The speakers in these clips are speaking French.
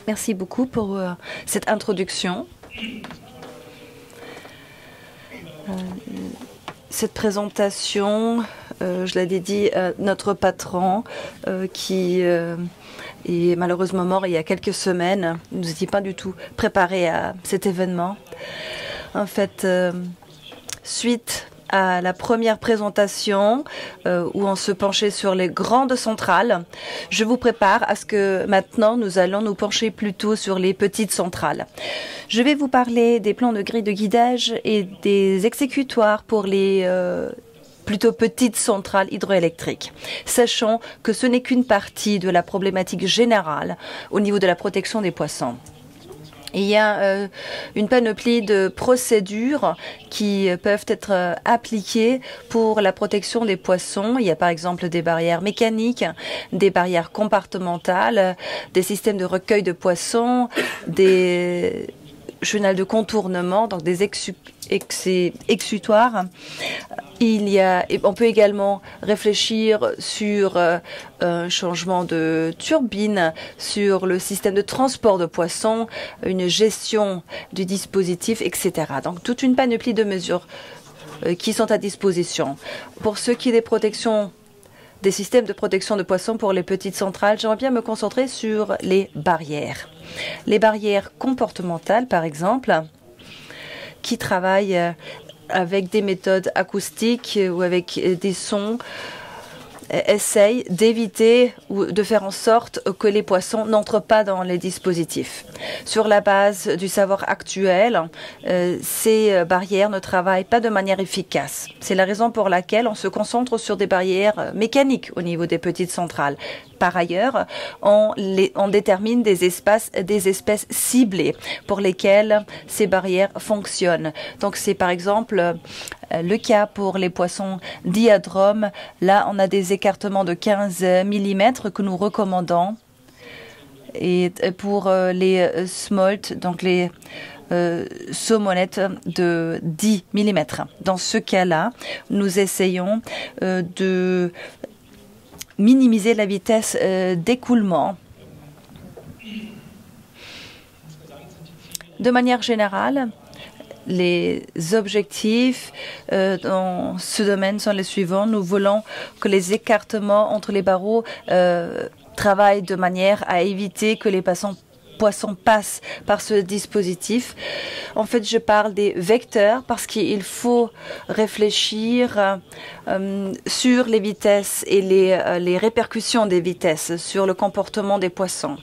Merci beaucoup pour cette introduction. Cette présentation, je l'ai dit à notre patron qui est malheureusement mort il y a quelques semaines. Nous n'étions pas du tout préparés à cet événement. En fait, suite à la première présentation où on se penchait sur les grandes centrales, je vous prépare à ce que maintenant nous allons nous pencher plutôt sur les petites centrales. Je vais vous parler des plans de grille de guidage et des exécutoires pour les plutôt petites centrales hydroélectriques. Sachant que ce n'est qu'une partie de la problématique générale au niveau de la protection des poissons. Il y a une panoplie de procédures qui peuvent être appliquées pour la protection des poissons. Il y a par exemple des barrières mécaniques, des barrières compartimentales, des systèmes de recueil de poissons, des chenals de contournement, donc des exutoires. On peut également réfléchir sur un changement de turbine, sur le système de transport de poissons, une gestion du dispositif, etc. Donc toute une panoplie de mesures qui sont à disposition. Pour ce qui est des systèmes de protection de poissons pour les petites centrales, j'aimerais bien me concentrer sur les barrières. Les barrières comportementales, par exemple, qui travaillent avec des méthodes acoustiques ou avec des sons, essayent d'éviter ou de faire en sorte que les poissons n'entrent pas dans les dispositifs. Sur la base du savoir actuel, ces barrières ne travaillent pas de manière efficace. C'est la raison pour laquelle on se concentre sur des barrières mécaniques au niveau des petites centrales. Par ailleurs, on détermine des espèces ciblées pour lesquelles ces barrières fonctionnent. Donc c'est par exemple le cas pour les poissons diadromes. Là, on a des écartements de 15 mm que nous recommandons. Et pour les smolt, donc les saumonettes de 10 mm. Dans ce cas-là, nous essayons de minimiser la vitesse d'écoulement. De manière générale, les objectifs dans ce domaine sont les suivants. Nous voulons que les écartements entre les barreaux travaillent de manière à éviter que les poissons passent par ce dispositif. En fait, je parle des vecteurs parce qu'il faut réfléchir sur les vitesses et les répercussions des vitesses sur le comportement des poissons.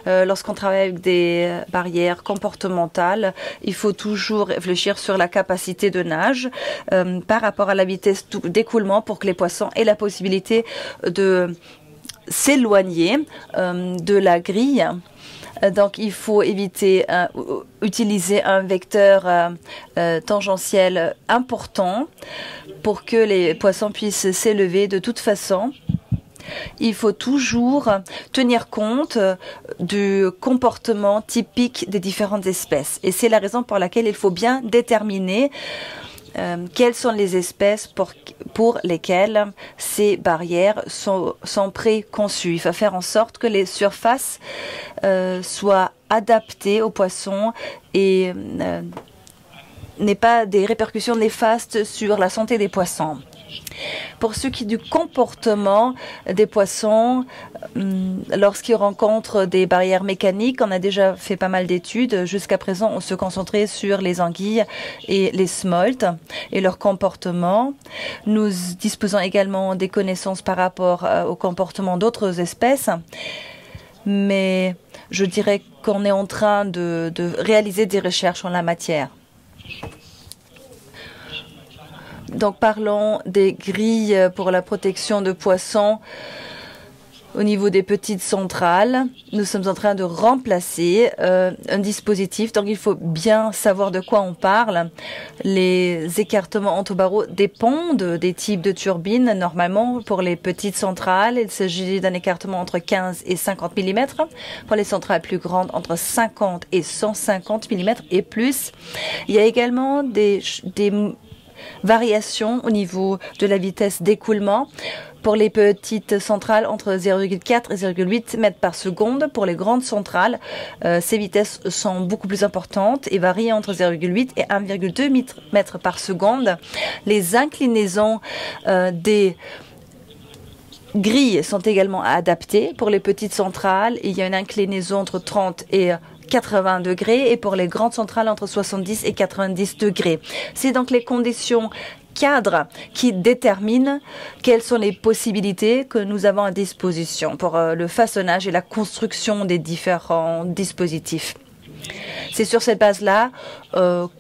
Lorsqu'on travaille avec des barrières comportementales, il faut toujours réfléchir sur la capacité de nage par rapport à la vitesse d'écoulement pour que les poissons aient la possibilité de s'éloigner de la grille. Donc, il faut éviter utiliser un vecteur tangentiel important pour que les poissons puissent s'élever de toute façon. Il faut toujours tenir compte du comportement typique des différentes espèces. Et c'est la raison pour laquelle il faut bien déterminer quelles sont les espèces pour lesquelles ces barrières sont préconçues. Il faut faire en sorte que les surfaces soient adaptées aux poissons et n'aient pas des répercussions néfastes sur la santé des poissons. Pour ce qui est du comportement des poissons, lorsqu'ils rencontrent des barrières mécaniques, on a déjà fait pas mal d'études. Jusqu'à présent, on se concentrait sur les anguilles et les smolts et leur comportement. Nous disposons également des connaissances par rapport au comportement d'autres espèces. Mais je dirais qu'on est en train de réaliser des recherches en la matière. Donc, parlons des grilles pour la protection de poissons au niveau des petites centrales. Nous sommes en train de remplacer un dispositif. Donc, il faut bien savoir de quoi on parle. Les écartements entre barreaux dépendent des types de turbines. Normalement, pour les petites centrales, il s'agit d'un écartement entre 15 et 50 mm. Pour les centrales plus grandes, entre 50 et 150 mm et plus. Il y a également des variations au niveau de la vitesse d'écoulement. Pour les petites centrales, entre 0,4 et 0,8 mètres par seconde. Pour les grandes centrales, ces vitesses sont beaucoup plus importantes et varient entre 0,8 et 1,2 mètres par seconde. Les inclinaisons des grilles sont également adaptées. Pour les petites centrales, il y a une inclinaison entre 30 et 80 degrés et pour les grandes centrales entre 70 et 90 degrés. C'est donc les conditions cadres qui déterminent quelles sont les possibilités que nous avons à disposition pour le façonnage et la construction des différents dispositifs. C'est sur cette base-là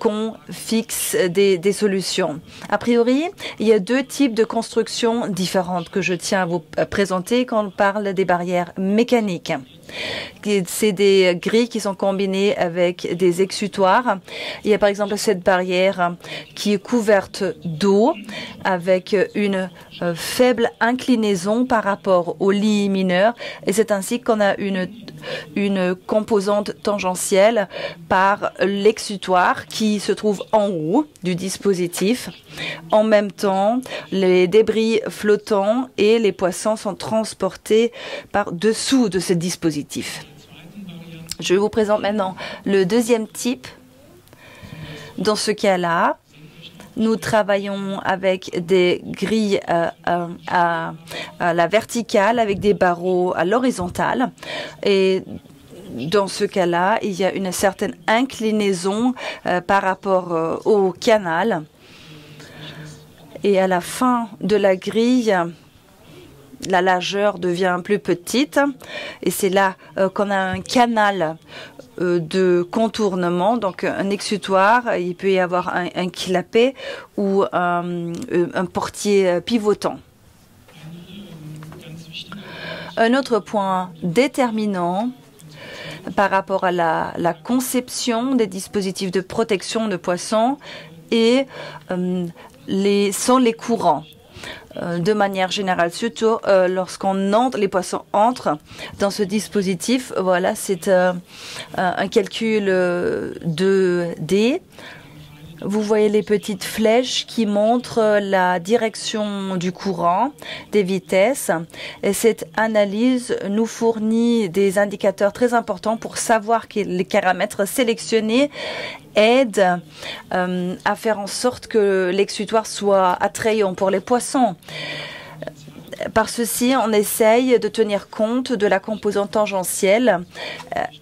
qu'on fixe des solutions. A priori, il y a deux types de constructions différentes que je tiens à vous présenter quand on parle des barrières mécaniques. C'est des grilles qui sont combinées avec des exutoires. Il y a par exemple cette barrière qui est couverte d'eau avec une faible inclinaison par rapport au lit mineur. Et c'est ainsi qu'on a une composante tangentielle par l'exutoire qui se trouve en haut du dispositif. En même temps, les débris flottants et les poissons sont transportés par-dessous de ce dispositif. Je vous présente maintenant le deuxième type. Dans ce cas-là, nous travaillons avec des grilles à la verticale, avec des barreaux à l'horizontale. Et dans ce cas-là, il y a une certaine inclinaison par rapport au canal. Et à la fin de la grille, la largeur devient plus petite. Et c'est là qu'on a un canal de contournement, donc un exutoire. Il peut y avoir un clapet ou un portier pivotant. Un autre point déterminant par rapport à la conception des dispositifs de protection de poissons sont les courants. De manière générale, surtout les poissons entrent dans ce dispositif. Voilà, c'est un calcul 2D. Vous voyez les petites flèches qui montrent la direction du courant, des vitesses. Et cette analyse nous fournit des indicateurs très importants pour savoir que les paramètres sélectionnés aident à faire en sorte que l'exutoire soit attrayant pour les poissons. Par ceci, on essaye de tenir compte de la composante tangentielle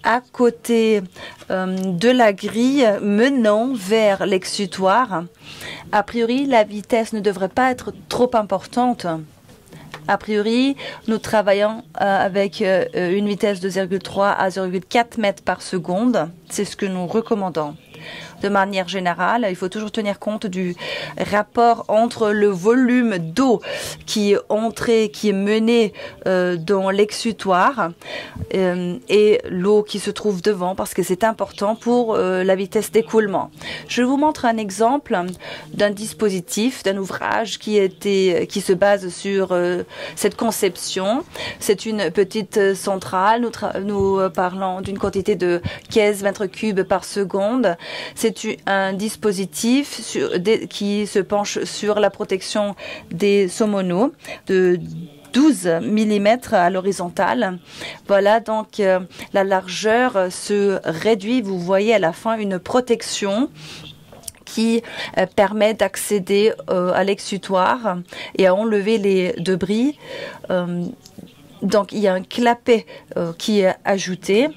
à côté de la grille menant vers l'exutoire. A priori, la vitesse ne devrait pas être trop importante. A priori, nous travaillons avec une vitesse de 0,3 à 0,4 mètres par seconde. C'est ce que nous recommandons. De manière générale, il faut toujours tenir compte du rapport entre le volume d'eau qui est mené dans l'exutoire et l'eau qui se trouve devant, parce que c'est important pour la vitesse d'écoulement. Je vous montre un exemple d'un dispositif, d'un ouvrage qui se base sur cette conception. C'est une petite centrale. Nous parlons d'une quantité de 15 mètres cubes par seconde. C'est un dispositif qui se penche sur la protection des saumonaux de 12 mm à l'horizontale. Voilà, donc la largeur se réduit. Vous voyez à la fin une protection qui permet d'accéder à l'exutoire et à enlever les débris. Donc, il y a un clapet qui est ajouté.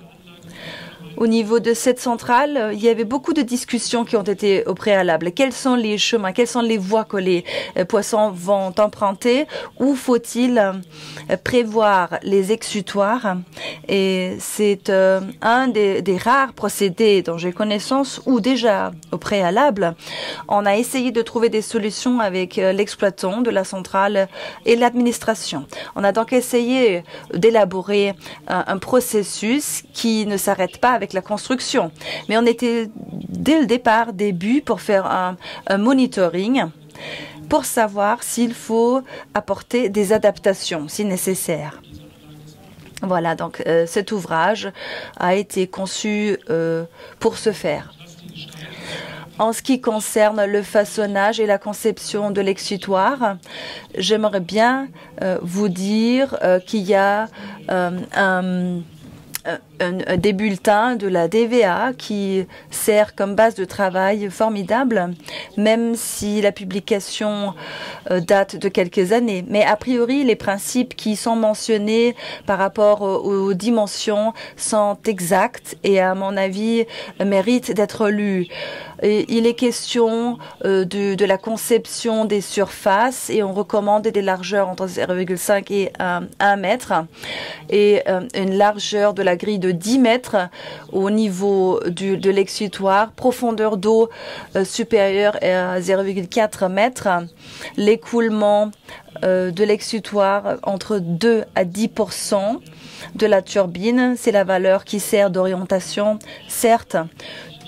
Au niveau de cette centrale, il y avait beaucoup de discussions qui ont été au préalable. Quels sont les chemins, quelles sont les voies que les poissons vont emprunter? Où faut-il prévoir les exutoires? Et c'est un des rares procédés dont j'ai connaissance où déjà au préalable, on a essayé de trouver des solutions avec l'exploitant de la centrale et l'administration. On a donc essayé d'élaborer un processus qui ne s'arrête pas avec la construction. Mais on était dès le début pour faire un monitoring pour savoir s'il faut apporter des adaptations si nécessaire. Voilà, donc cet ouvrage a été conçu pour ce faire. En ce qui concerne le façonnage et la conception de l'exutoire, j'aimerais bien vous dire qu'il y a des bulletins de la DVA qui sert comme base de travail formidable, même si la publication date de quelques années. Mais a priori, les principes qui sont mentionnés par rapport aux dimensions sont exacts et, à mon avis, méritent d'être lus. Et il est question de la conception des surfaces et on recommande des largeurs entre 0,5 et 1 mètre et une largeur de la grille de 10 mètres au niveau de l'exutoire, profondeur d'eau supérieure à 0,4 mètres, l'écoulement de l'exutoire entre 2 à 10% de la turbine. C'est la valeur qui sert d'orientation, certes.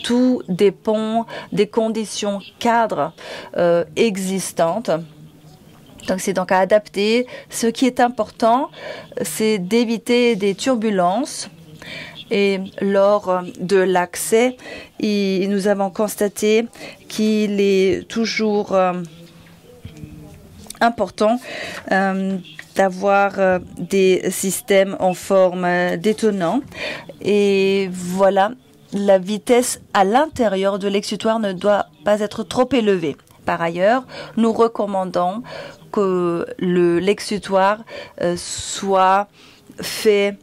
Tout dépend des conditions cadres existantes. Donc, c'est donc à adapter. Ce qui est important, c'est d'éviter des turbulences. Et lors de l'accès, nous avons constaté qu'il est toujours important d'avoir des systèmes en forme d'étonnant. Et voilà, la vitesse à l'intérieur de l'exutoire ne doit pas être trop élevée. Par ailleurs, nous recommandons que l'exutoire soit fait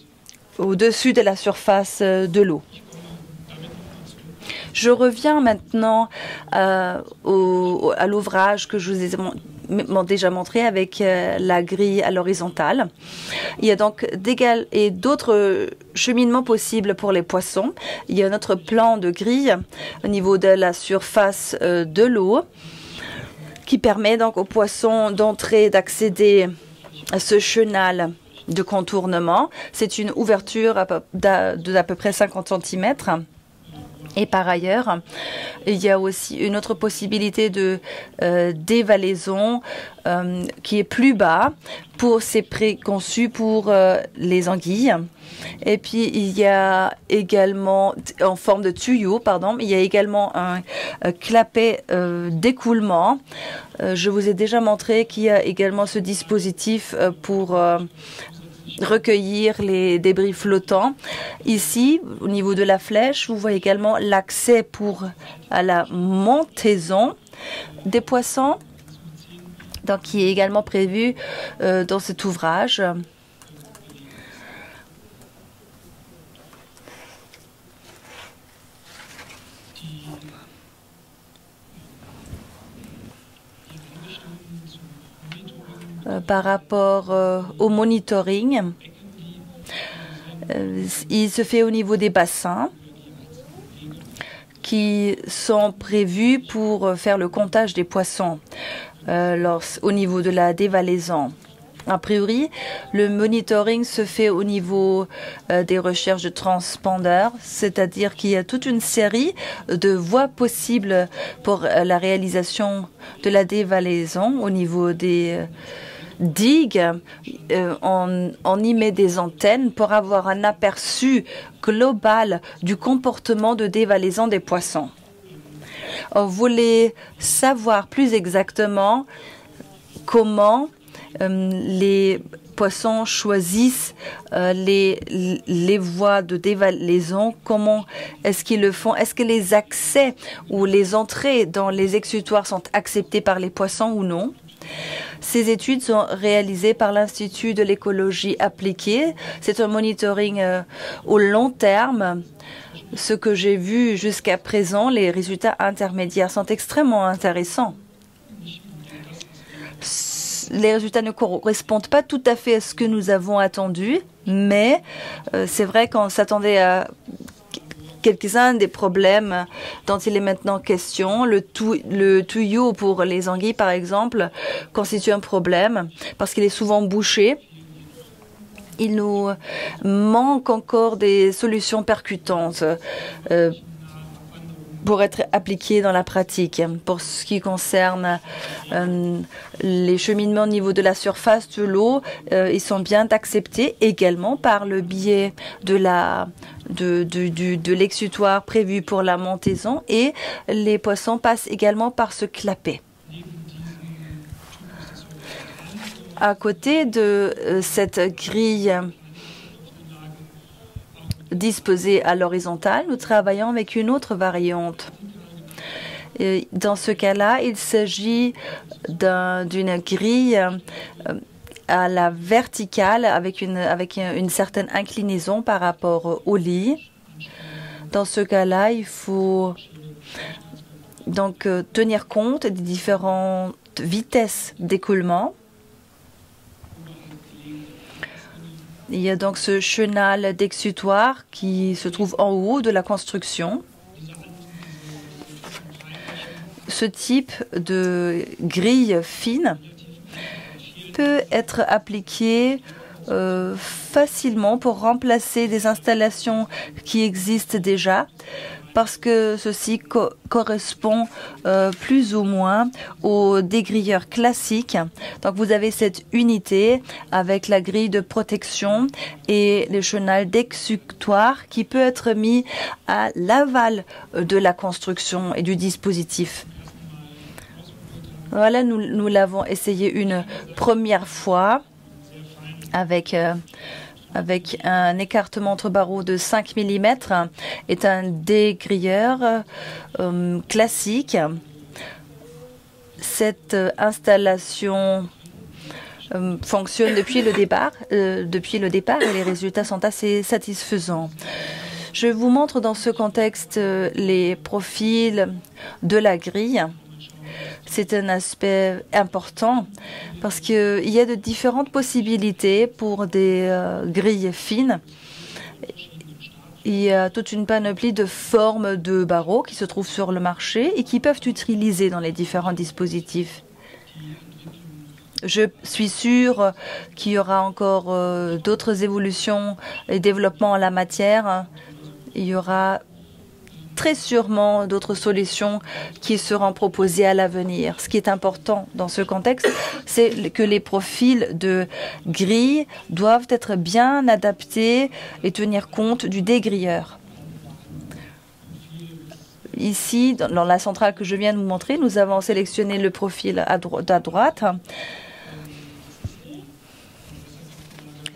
au-dessus de la surface de l'eau. Je reviens maintenant à l'ouvrage que je vous ai déjà montré avec la grille à l'horizontale. Il y a donc d'autres cheminements possibles pour les poissons. Il y a notre plan de grille au niveau de la surface de l'eau qui permet donc aux poissons d'entrer, d'accéder à ce chenal de contournement. C'est une ouverture d'à peu près 50 cm. Et par ailleurs, il y a aussi une autre possibilité de dévalaison qui est plus bas. C'est préconçu pour les anguilles. Et puis, il y a également, en forme de tuyau, il y a également un clapet d'écoulement. Je vous ai déjà montré qu'il y a également ce dispositif pour recueillir les débris flottants. Ici, au niveau de la flèche, vous voyez également l'accès à la montaison des poissons, donc qui est également prévu dans cet ouvrage. Par rapport au monitoring, il se fait au niveau des bassins qui sont prévus pour faire le comptage des poissons au niveau de la dévalaison. A priori, le monitoring se fait au niveau des recherches de transpondeurs, c'est-à-dire qu'il y a toute une série de voies possibles pour la réalisation de la dévalaison au niveau des digues. On y met des antennes pour avoir un aperçu global du comportement de dévalaison des poissons. On voulait savoir plus exactement comment les poissons choisissent les voies de dévalaison, comment est-ce qu'ils le font, est-ce que les accès ou les entrées dans les exutoires sont acceptés par les poissons ou non. Ces études sont réalisées par l'Institut de l'écologie appliquée. C'est un monitoring au long terme. Ce que j'ai vu jusqu'à présent, les résultats intermédiaires sont extrêmement intéressants. Les résultats ne correspondent pas tout à fait à ce que nous avons attendu, mais c'est vrai qu'on s'attendait à quelques-uns des problèmes dont il est maintenant question. Le tuyau pour les anguilles, par exemple, constitue un problème parce qu'il est souvent bouché. Il nous manque encore des solutions percutantes pour être appliqués dans la pratique. Pour ce qui concerne les cheminements au niveau de la surface de l'eau, ils sont bien acceptés également par le biais de l'exutoire prévu pour la montaison, et les poissons passent également par ce clapet. À côté de cette grille disposée à l'horizontale, nous travaillons avec une autre variante. Et dans ce cas-là, il s'agit d'une grille à la verticale avec une certaine inclinaison par rapport au lit. Dans ce cas-là, il faut donc tenir compte des différentes vitesses d'écoulement. Il y a donc ce chenal d'exutoire qui se trouve en haut de la construction. Ce type de grille fine peut être appliqué facilement pour remplacer des installations qui existent déjà, parce que ceci correspond plus ou moins aux dégrilleurs classiques. Donc vous avez cette unité avec la grille de protection et le chenal d'exutoire qui peut être mis à l'aval de la construction et du dispositif. Voilà, nous l'avons essayé une première fois avec un écartement entre barreaux de 5 mm, est un dégrilleur classique. Cette installation fonctionne depuis le départ et les résultats sont assez satisfaisants. Je vous montre dans ce contexte les profils de la grille. C'est un aspect important parce qu'il y a de différentes possibilités pour des grilles fines. Il y a toute une panoplie de formes de barreaux qui se trouvent sur le marché et qui peuvent être utilisées dans les différents dispositifs. Je suis sûre qu'il y aura encore d'autres évolutions et développements en la matière. Il y aura très sûrement d'autres solutions qui seront proposées à l'avenir. Ce qui est important dans ce contexte, c'est que les profils de grille doivent être bien adaptés et tenir compte du dégrilleur. Ici, dans la centrale que je viens de vous montrer, nous avons sélectionné le profil à droite.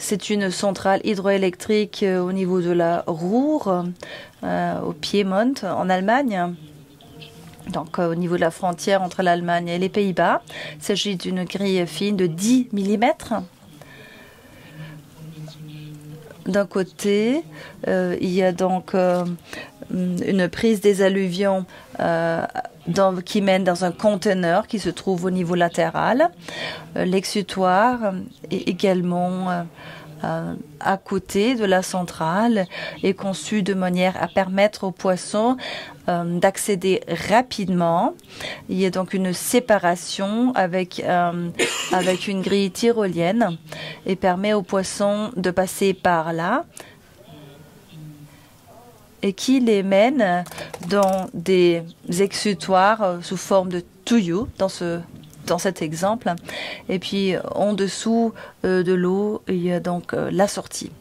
C'est une centrale hydroélectrique au niveau de la Ruhr, au Piémont, en Allemagne, donc au niveau de la frontière entre l'Allemagne et les Pays-Bas. Il s'agit d'une grille fine de 10 mm. D'un côté, il y a donc une prise des alluvions qui mène dans un conteneur qui se trouve au niveau latéral. L'exutoire est également à côté de la centrale est conçu de manière à permettre aux poissons d'accéder rapidement. Il y a donc une séparation avec une grille tyrolienne et permet aux poissons de passer par là et qui les mène dans des exutoires sous forme de tuyaux dans cet exemple. Et puis, en dessous de l'eau, il y a donc la sortie.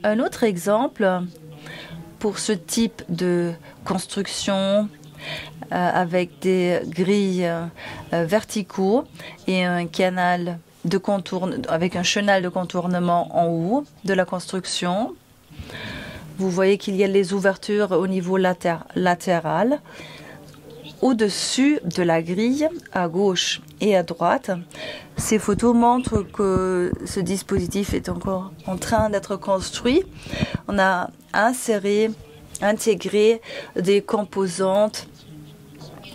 Un autre exemple pour ce type de construction avec des grilles verticaux et un canal de avec un chenal de contournement en haut de la construction. Vous voyez qu'il y a les ouvertures au niveau latéral. Au-dessus de la grille, à gauche et à droite, ces photos montrent que ce dispositif est encore en train d'être construit. On a intégré des composantes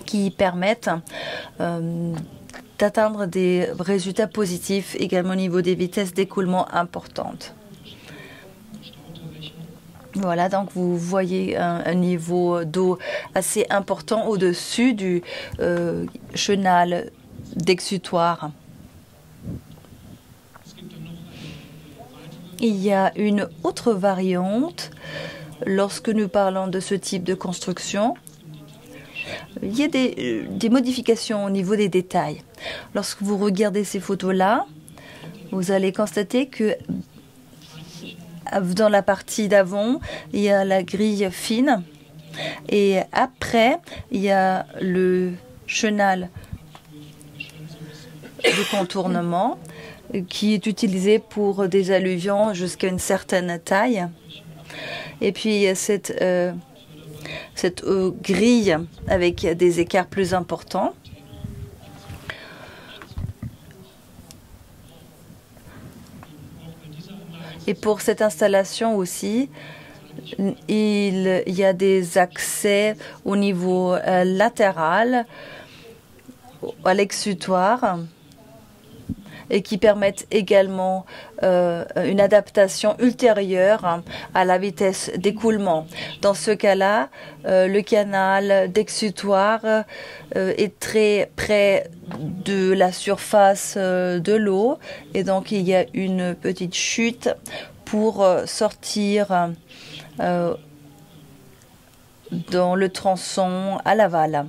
qui permettent d'atteindre des résultats positifs également au niveau des vitesses d'écoulement importantes. Voilà, donc vous voyez un niveau d'eau assez important au-dessus du chenal d'exutoire. Il y a une autre variante lorsque nous parlons de ce type de construction, il y a des modifications au niveau des détails. Lorsque vous regardez ces photos-là, vous allez constater que dans la partie d'avant, il y a la grille fine et après, il y a le chenal de contournement qui est utilisé pour des alluvions jusqu'à une certaine taille. Et puis, il y a cette grille avec des écarts plus importants. Et pour cette installation aussi, il y a des accès au niveau latéral à l'exutoire et qui permettent également une adaptation ultérieure à la vitesse d'écoulement. Dans ce cas-là, le canal d'exutoire est très près de la surface de l'eau et donc il y a une petite chute pour sortir dans le tronçon à l'aval.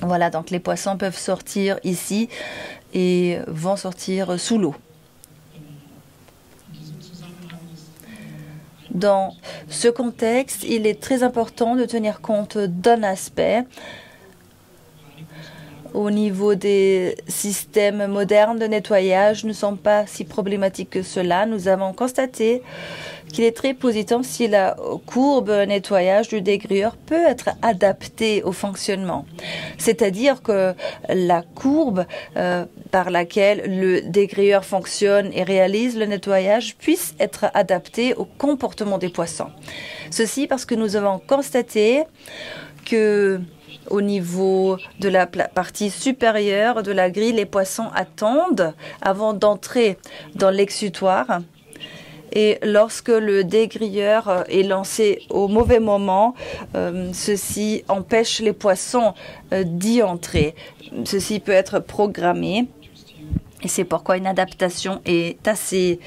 Voilà, donc les poissons peuvent sortir ici et vont sortir sous l'eau. Dans ce contexte, il est très important de tenir compte d'un aspect. Au niveau des systèmes modernes de nettoyage, ne sont pas si problématiques que cela. Nous avons constaté qu'il est très positif si la courbe nettoyage du dégrieur peut être adaptée au fonctionnement. C'est-à-dire que la courbe par laquelle le dégrieur fonctionne et réalise le nettoyage puisse être adaptée au comportement des poissons. Ceci parce que nous avons constaté que au niveau de la partie supérieure de la grille, les poissons attendent avant d'entrer dans l'exutoire. Et lorsque le dégrilleur est lancé au mauvais moment, ceci empêche les poissons d'y entrer. Ceci peut être programmé. Et c'est pourquoi une adaptation est assez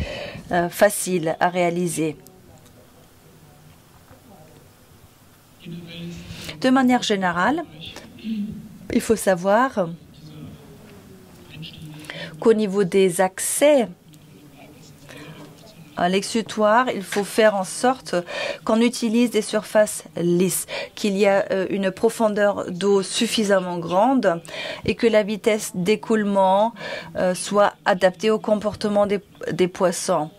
facile à réaliser. De manière générale, il faut savoir qu'au niveau des accès à l'exutoire, il faut faire en sorte qu'on utilise des surfaces lisses, qu'il y a une profondeur d'eau suffisamment grande et que la vitesse d'écoulement soit adaptée au comportement des poissons.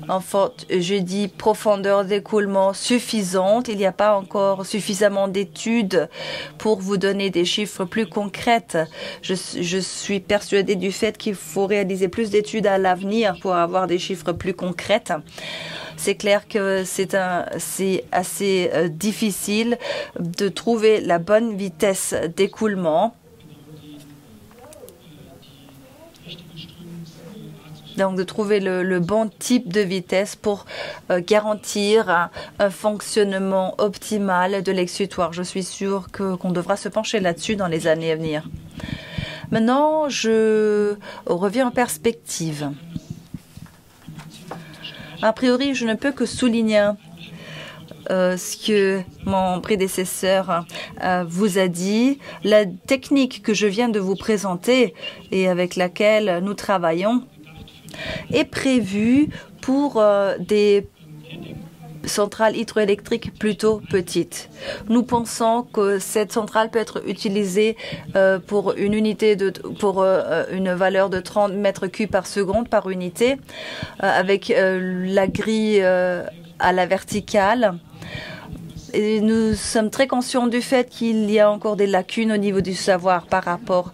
En fait, je dis profondeur d'écoulement suffisante. Il n'y a pas encore suffisamment d'études pour vous donner des chiffres plus concrets. Je suis persuadée du fait qu'il faut réaliser plus d'études à l'avenir pour avoir des chiffres plus concrets. C'est clair que c'est assez difficile de trouver la bonne vitesse d'écoulement. Donc, de trouver le bon type de vitesse pour garantir un fonctionnement optimal de l'exutoire. Je suis sûre qu'on devra se pencher là-dessus dans les années à venir. Maintenant, je reviens en perspective. A priori, je ne peux que souligner ce que mon prédécesseur vous a dit. La technique que je viens de vous présenter et avec laquelle nous travaillons est prévu pour des centrales hydroélectriques plutôt petites. Nous pensons que cette centrale peut être utilisée pour une unité pour une valeur de 30 mètres cubes par seconde par unité, avec la grille à la verticale. Et nous sommes très conscients du fait qu'il y a encore des lacunes au niveau du savoir par rapport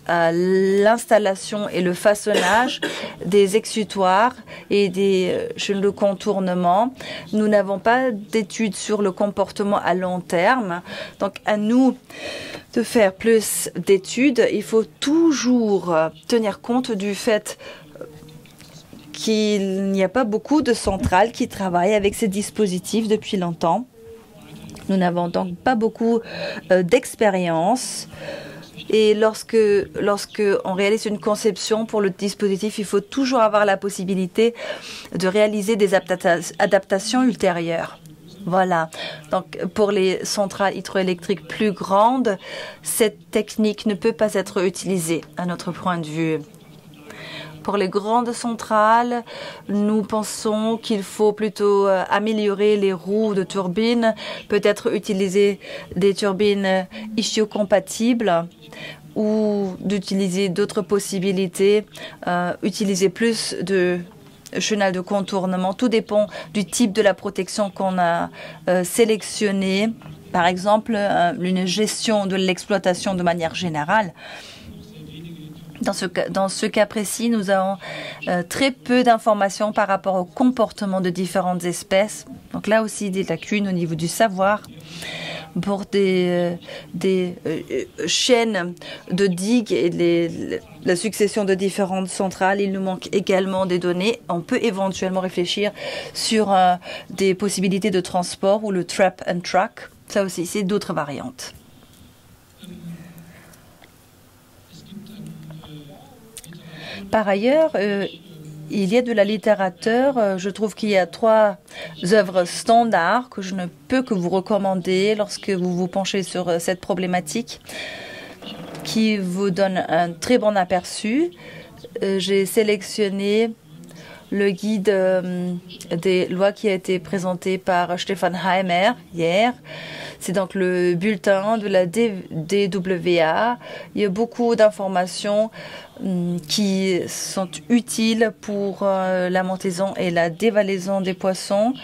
à l'installation et le façonnage des exutoires et des chaînes de contournement. Nous n'avons pas d'études sur le comportement à long terme. Donc, à nous de faire plus d'études. Il faut toujours tenir compte du fait qu'il n'y a pas beaucoup de centrales qui travaillent avec ces dispositifs depuis longtemps. Nous n'avons donc pas beaucoup d'expérience Et lorsque on réalise une conception pour le dispositif, il faut toujours avoir la possibilité de réaliser des adaptations ultérieures. Voilà. Donc, pour les centrales hydroélectriques plus grandes, cette technique ne peut pas être utilisée, à notre point de vue. Pour les grandes centrales, nous pensons qu'il faut plutôt améliorer les roues de turbines, peut-être utiliser des turbines issue-compatibles ou d'utiliser d'autres possibilités, utiliser plus de chenal de contournement. Tout dépend du type de la protection qu'on a sélectionné. Par exemple, une gestion de l'exploitation de manière générale. Dans ce cas précis, nous avons très peu d'informations par rapport au comportement de différentes espèces. Donc là aussi, des lacunes au niveau du savoir. Pour des chaînes de digues et la succession de différentes centrales, il nous manque également des données. On peut éventuellement réfléchir sur des possibilités de transport ou le trap and track. Ça aussi, c'est d'autres variantes. Par ailleurs, il y a de la littérature. Je trouve qu'il y a 3 œuvres standards que je ne peux que vous recommander lorsque vous vous penchez sur cette problématique, qui vous donnent un très bon aperçu. J'ai sélectionné le guide des lois qui a été présenté par Stefan Heimer hier. C'est donc le bulletin de la DWA. Il y a beaucoup d'informations qui sont utiles pour la montaison et la dévalaison des poissons.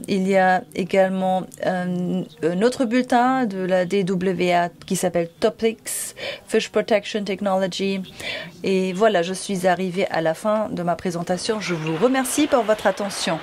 Il y a également un autre bulletin de la DWA qui s'appelle Topics, Fish Protection Technology. Et voilà, je suis arrivée à la fin de ma présentation. Je vous remercie pour votre attention.